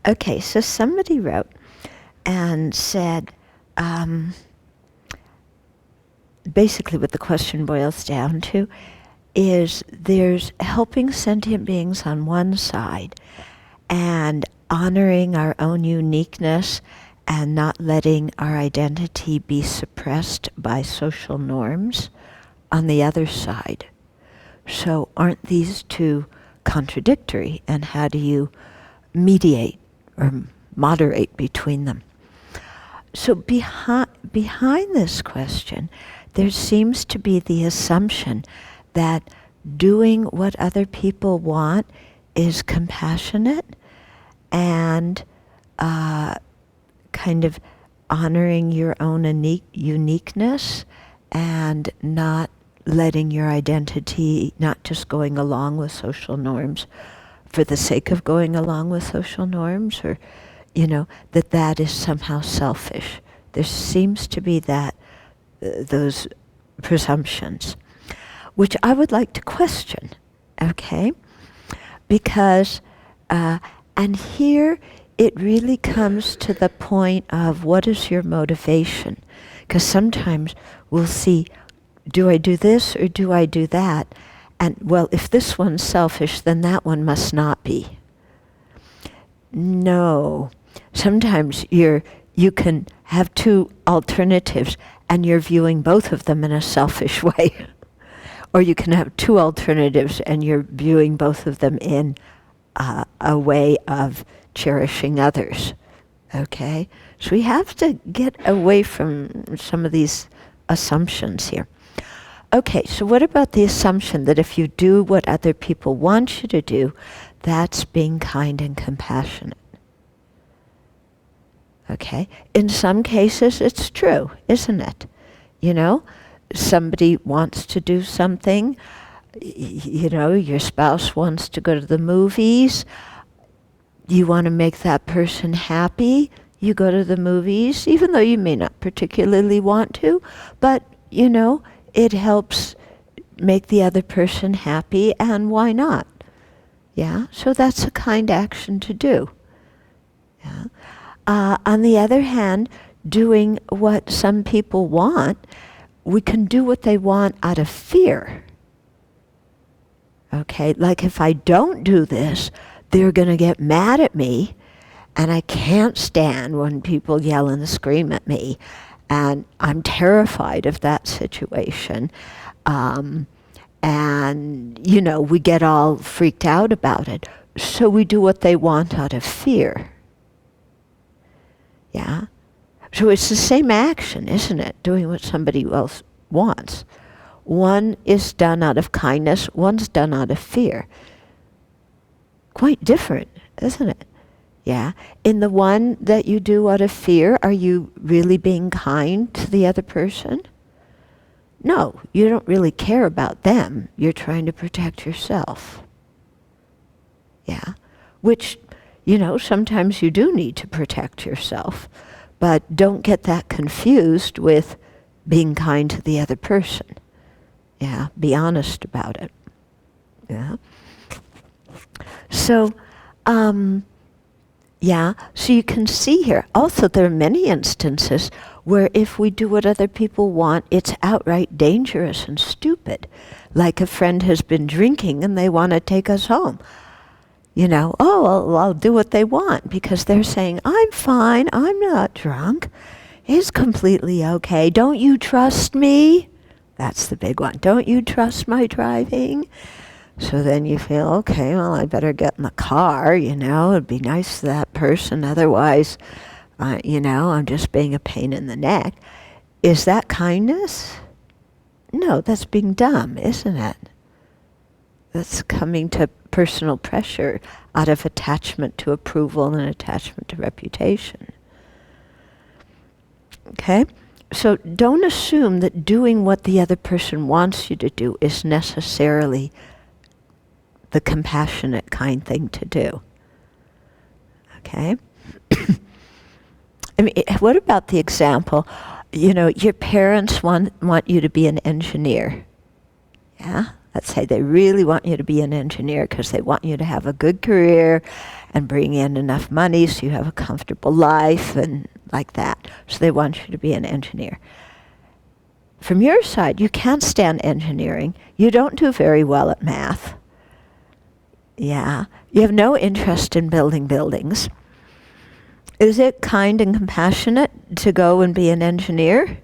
Okay, so somebody wrote and said, basically what the question boils down to is there's helping sentient beings on one side and honoring our own uniqueness and not letting our identity be suppressed by social norms on the other side. So aren't these two contradictory, and how do you mediate or moderate between them? So behind this question, there seems to be the assumption that doing what other people want is compassionate and kind of honoring your own uniqueness and not letting your identity, not just going along with social norms for the sake of going along with social norms, or, that is somehow selfish. There seems to be those presumptions, which I would like to question, okay? Because, and here it really comes to the point of what is your motivation? Because sometimes we'll see, do I do this or do I do that? And, well, if this one's selfish, then that one must not be. No. Sometimes you can have two alternatives and you're viewing both of them in a selfish way. Or you can have two alternatives and you're viewing both of them in a way of cherishing others. Okay? So we have to get away from some of these assumptions here. Okay, so what about the assumption that if you do what other people want you to do, that's being kind and compassionate? Okay, in some cases it's true, isn't it? Somebody wants to do something, your spouse wants to go to the movies, you want to make that person happy, you go to the movies, even though you may not particularly want to, but, it helps make the other person happy, and why not? Yeah, so that's a kind action to do. Yeah. On the other hand, doing what some people want, we can do what they want out of fear. Okay, like if I don't do this, they're going to get mad at me, and I can't stand when people yell and scream at me, and I'm terrified of that situation. And, we get all freaked out about it. So we do what they want out of fear. Yeah? So it's the same action, isn't it? Doing what somebody else wants. One is done out of kindness, one's done out of fear. Quite different, isn't it? Yeah. In the one that you do out of fear, are you really being kind to the other person? No, you don't really care about them. You're trying to protect yourself. Yeah. Which, sometimes you do need to protect yourself. But don't get that confused with being kind to the other person. Yeah. Be honest about it. Yeah. So, so you can see here, also there are many instances where if we do what other people want, it's outright dangerous and stupid. Like a friend has been drinking and they want to take us home. I'll do what they want because they're saying, I'm fine, I'm not drunk. It's completely okay. Don't you trust me? That's the big one. Don't you trust my driving? So then you feel, okay, well, I better get in the car, it'd be nice to that person, otherwise, I'm just being a pain in the neck. Is that kindness? No, that's being dumb, isn't it? That's coming to personal pressure out of attachment to approval and attachment to reputation. Okay? So don't assume that doing what the other person wants you to do is necessarily the compassionate, kind thing to do. Okay? I mean, what about the example, your parents want you to be an engineer. Yeah? Let's say they really want you to be an engineer because they want you to have a good career and bring in enough money so you have a comfortable life and like that. So they want you to be an engineer. From your side, you can't stand engineering. You don't do very well at math. Yeah. You have no interest in building buildings. Is it kind and compassionate to go and be an engineer?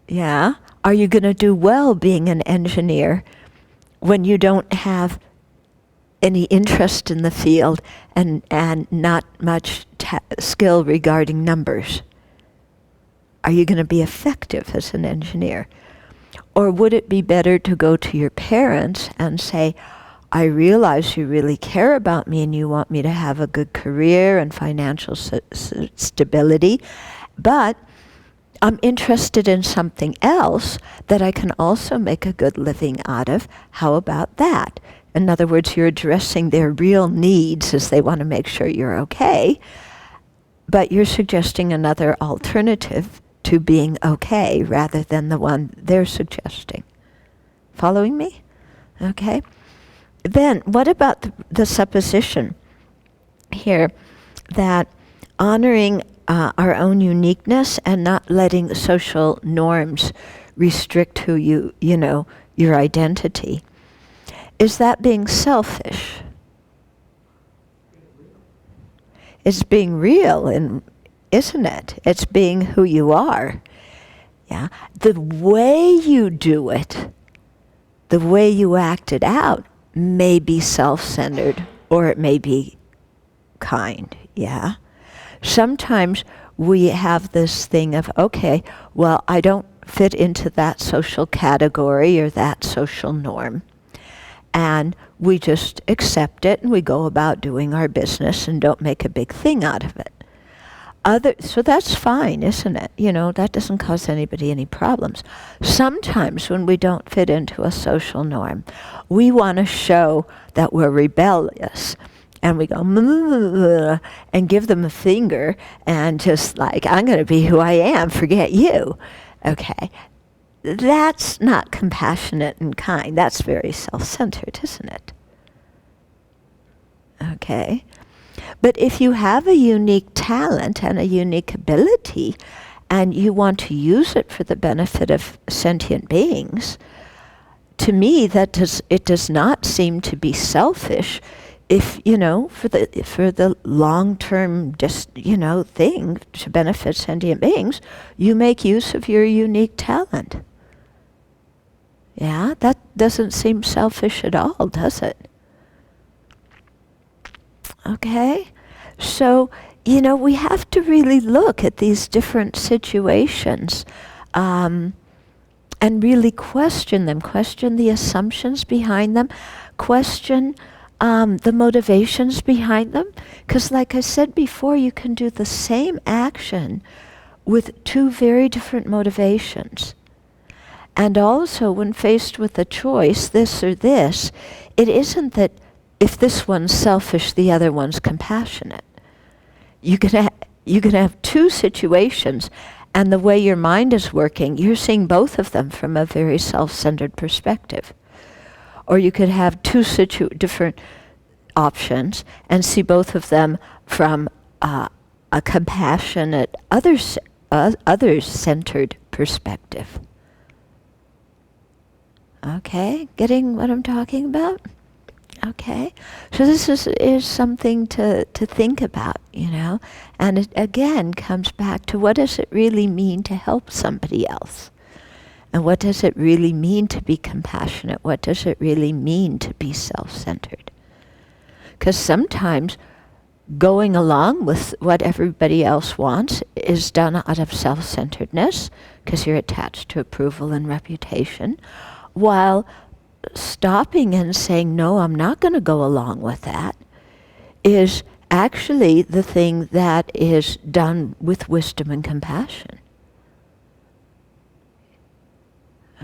Yeah. Are you going to do well being an engineer when you don't have any interest in the field and not much skill regarding numbers? Are you going to be effective as an engineer? Or would it be better to go to your parents and say, I realize you really care about me and you want me to have a good career and financial stability, but I'm interested in something else that I can also make a good living out of. How about that? In other words, you're addressing their real needs as they want to make sure you're okay, but you're suggesting another alternative to being okay rather than the one they're suggesting. Following me? Okay. Then what about the supposition here that honoring our own uniqueness and not letting social norms restrict who you know, your identity? Is that being selfish? It's being real, and isn't it? It's being who you are. Yeah. The way you do it, the way you act it out, may be self-centered or it may be kind. Yeah. Sometimes we have this thing of, okay, well, I don't fit into that social category or that social norm. And we just accept it and we go about doing our business and don't make a big thing out of it. So that's fine, isn't it? You know, that doesn't cause anybody any problems. Sometimes when we don't fit into a social norm, we want to show that we're rebellious. And we go, and give them a finger and just like, I'm going to be who I am, forget you. Okay. That's not compassionate and kind. That's very self-centered, isn't it? Okay. But if you have a unique talent and a unique ability and you want to use it for the benefit of sentient beings, to me it does not seem to be selfish if, you know, for the long-term thing to benefit sentient beings, you make use of your unique talent. Yeah, that doesn't seem selfish at all, does it? Okay? So, you know, we have to really look at these different situations and really question them, question the assumptions behind them, question the motivations behind them. Because like I said before, you can do the same action with two very different motivations. And also, when faced with a choice, this or this, it isn't that if this one's selfish, the other one's compassionate. You can have two situations, and the way your mind is working, you're seeing both of them from a very self-centered perspective. Or you could have two different options and see both of them from a compassionate, others-centered perspective. Okay, getting what I'm talking about? Okay, so this is something to think about, you know, and it again comes back to what does it really mean to help somebody else? And what does it really mean to be compassionate? What does it really mean to be self-centered? Because sometimes going along with what everybody else wants is done out of self-centeredness, because you're attached to approval and reputation, while stopping and saying, no, I'm not going to go along with that, is actually the thing that is done with wisdom and compassion.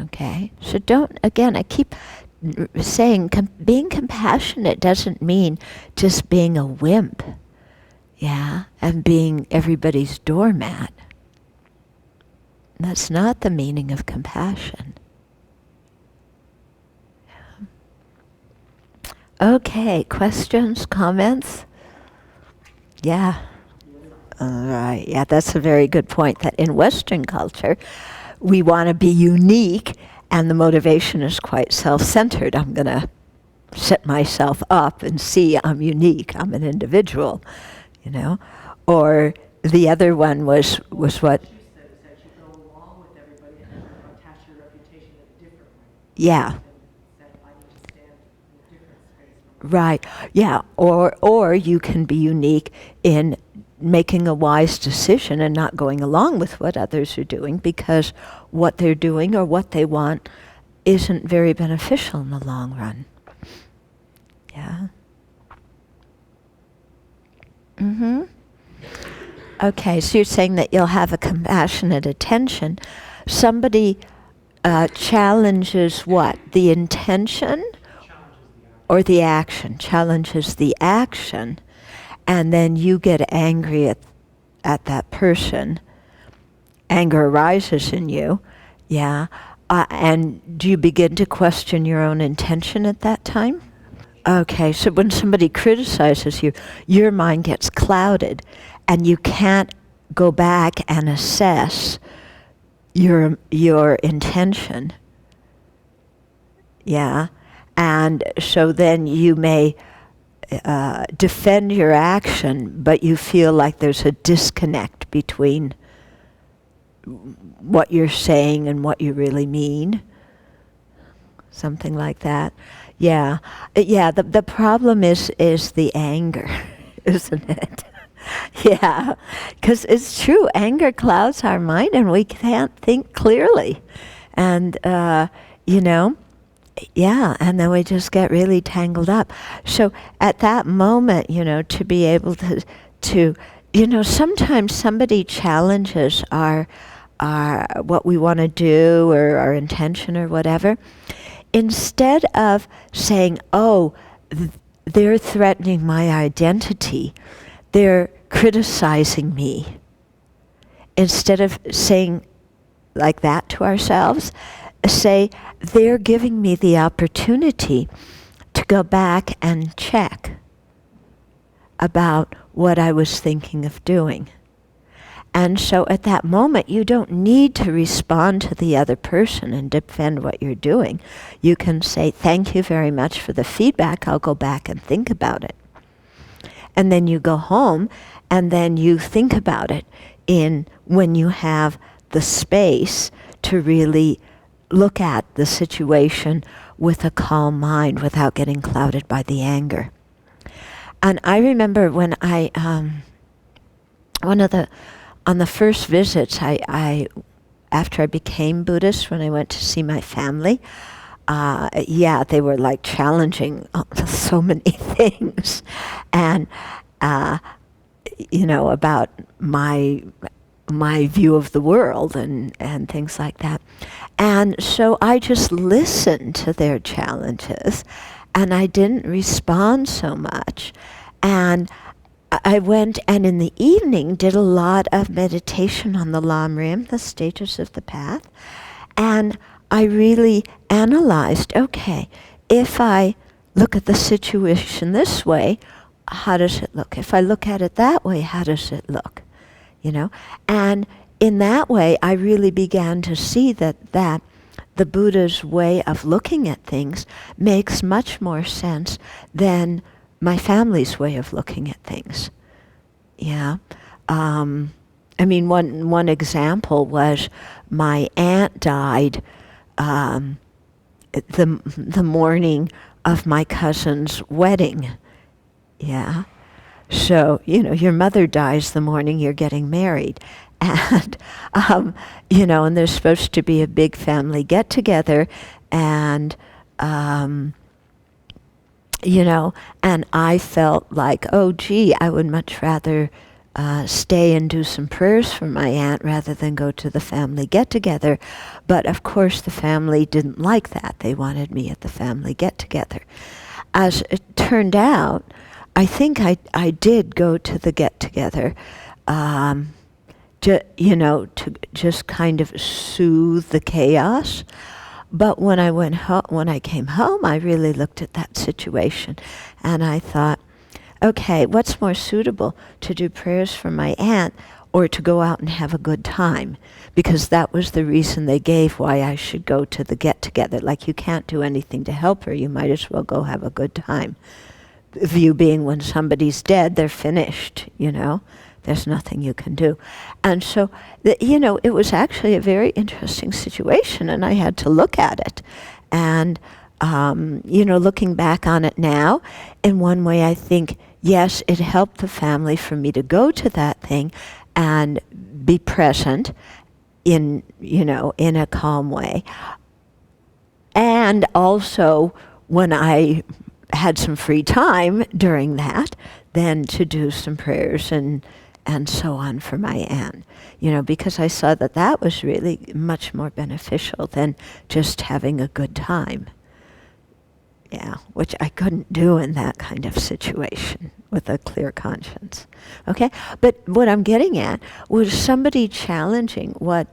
Okay, so again, I keep saying being compassionate doesn't mean just being a wimp, yeah, and being everybody's doormat. That's not the meaning of compassion. Okay, questions, comments? Yeah. All right. Yeah, that's a very good point, that in Western culture, we want to be unique, and the motivation is quite self-centered. I'm going to set myself up and see I'm unique, I'm an individual, you know. Or the other one was what? What you said is that you go along with everybody and you attach your reputation in a different way. Yeah. And that I need to stand in a different space. Right. Yeah. Or you can be unique in making a wise decision and not going along with what others are doing, because what they're doing or what they want isn't very beneficial in the long run. Yeah. Mm-hmm. Okay, so you're saying that you'll have a compassionate attention. Somebody challenges what? The intention? Or the action? Challenges the action. And then you get angry at that person. Anger arises in you. Yeah. And do you begin to question your own intention at that time? Okay, so when somebody criticizes you, your mind gets clouded, and you can't go back and assess your intention. Yeah, and so then you may defend your action, but you feel like there's a disconnect between what you're saying and what you really mean. Something like that. Yeah. Yeah, the problem is the anger, isn't it? Yeah. Because it's true, anger clouds our mind and we can't think clearly. And, you know, yeah, and then we just get really tangled up. So at that moment, you know, to be able to you know, sometimes somebody challenges our what we want to do or our intention or whatever. Instead of saying, oh, they're threatening my identity, they're criticizing me, instead of saying like that to ourselves, say, they're giving me the opportunity to go back and check about what I was thinking of doing. And so at that moment, you don't need to respond to the other person and defend what you're doing. You can say, thank you very much for the feedback. I'll go back and think about it. And then you go home, and then you think about it when you have the space to really look at the situation with a calm mind without getting clouded by the anger. And I remember when on the first visits, after I became Buddhist, when I went to see my family, they were like challenging so many things, and you know, about my view of the world and things like that. And so I just listened to their challenges, and I didn't respond so much. And I went and in the evening did a lot of meditation on the Lam Rim, the stages of the path. And I really analyzed, okay, if I look at the situation this way, how does it look? If I look at it that way, how does it look? You know? And in that way, I really began to see that the Buddha's way of looking at things makes much more sense than my family's way of looking at things. Yeah. I mean, one example was my aunt died the morning of my cousin's wedding. Yeah. So, you know, your mother dies the morning you're getting married. And, you know, and there's supposed to be a big family get-together, and, you know, and I felt like, oh, gee, I would much rather stay and do some prayers for my aunt rather than go to the family get-together. But, of course, the family didn't like that. They wanted me at the family get-together. As it turned out, I think I did go to the get-together to just kind of soothe the chaos. But when I came home, I really looked at that situation, and I thought, okay, what's more suitable, to do prayers for my aunt or to go out and have a good time? Because that was the reason they gave why I should go to the get-together. Like, you can't do anything to help her, you might as well go have a good time. The view being, when somebody's dead, they're finished, There's nothing you can do. And so, it was actually a very interesting situation, and I had to look at it. And, looking back on it now, in one way I think, yes, it helped the family for me to go to that thing and be present in a calm way. And also, when I had some free time during that, then to do some prayers and so on for my aunt, because I saw that was really much more beneficial than just having a good time. Yeah, which I couldn't do in that kind of situation with a clear conscience. Okay? But what I'm getting at was somebody challenging what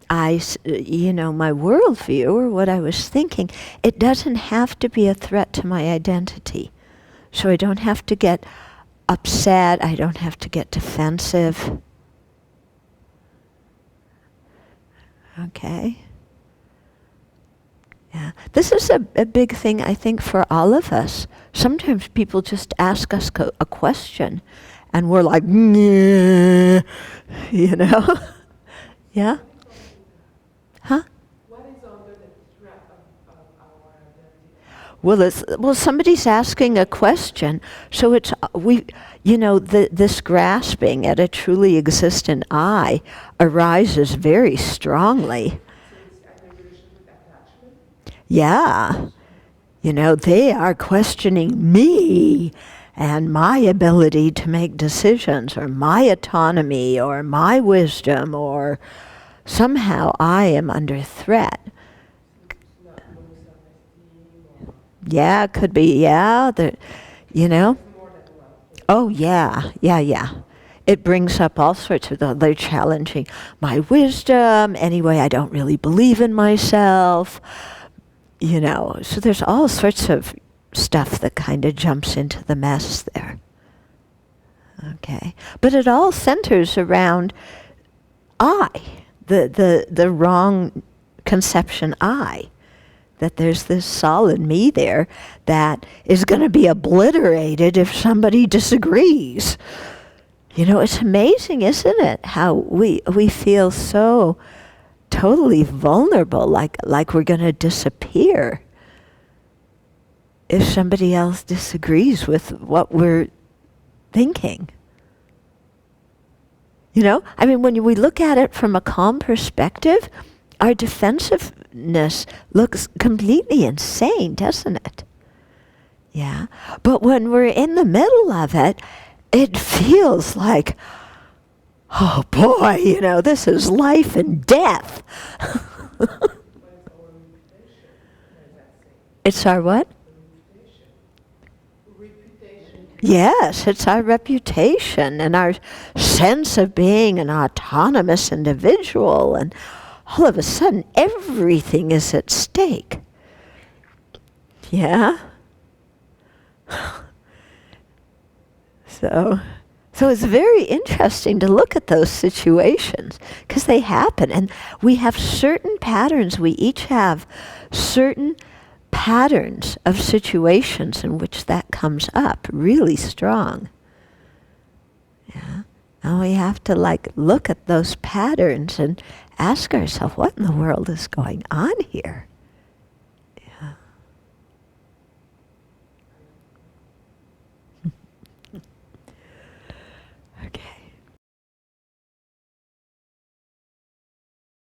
my worldview or what I was thinking. It doesn't have to be a threat to my identity. So I don't have to get upset. I don't have to get defensive. Okay? Yeah. This is a big thing, I think, for all of us. Sometimes people just ask us a question, and we're like, yeah. Yeah? Huh? What is under the threat of our identity? Well, somebody's asking a question, so it's this grasping at a truly existent I arises very strongly. Yeah. They are questioning me and my ability to make decisions, or my autonomy, or my wisdom, or somehow I am under threat. Yeah, it could be, yeah. Oh, yeah. It brings up all sorts of, they're challenging my wisdom. Anyway, I don't really believe in myself. So there's all sorts of stuff that kind of jumps into the mess there. Okay. But it all centers around I, the wrong conception I, that there's this solid me there that is going to be obliterated if somebody disagrees. It's amazing, isn't it, how we feel so totally vulnerable, like we're going to disappear if somebody else disagrees with what we're thinking. When we look at it from a calm perspective, our defensiveness looks completely insane, doesn't it? Yeah. But when we're in the middle of it, it feels like, oh boy, this is life and death. It's our what? Reputation. Yes, it's our reputation and our sense of being an autonomous individual, and all of a sudden everything is at stake. Yeah? So it's very interesting to look at those situations, because they happen, and we have certain patterns. We each have certain patterns of situations in which that comes up really strong. Yeah. And we have to look at those patterns and ask ourselves, what in the world is going on here?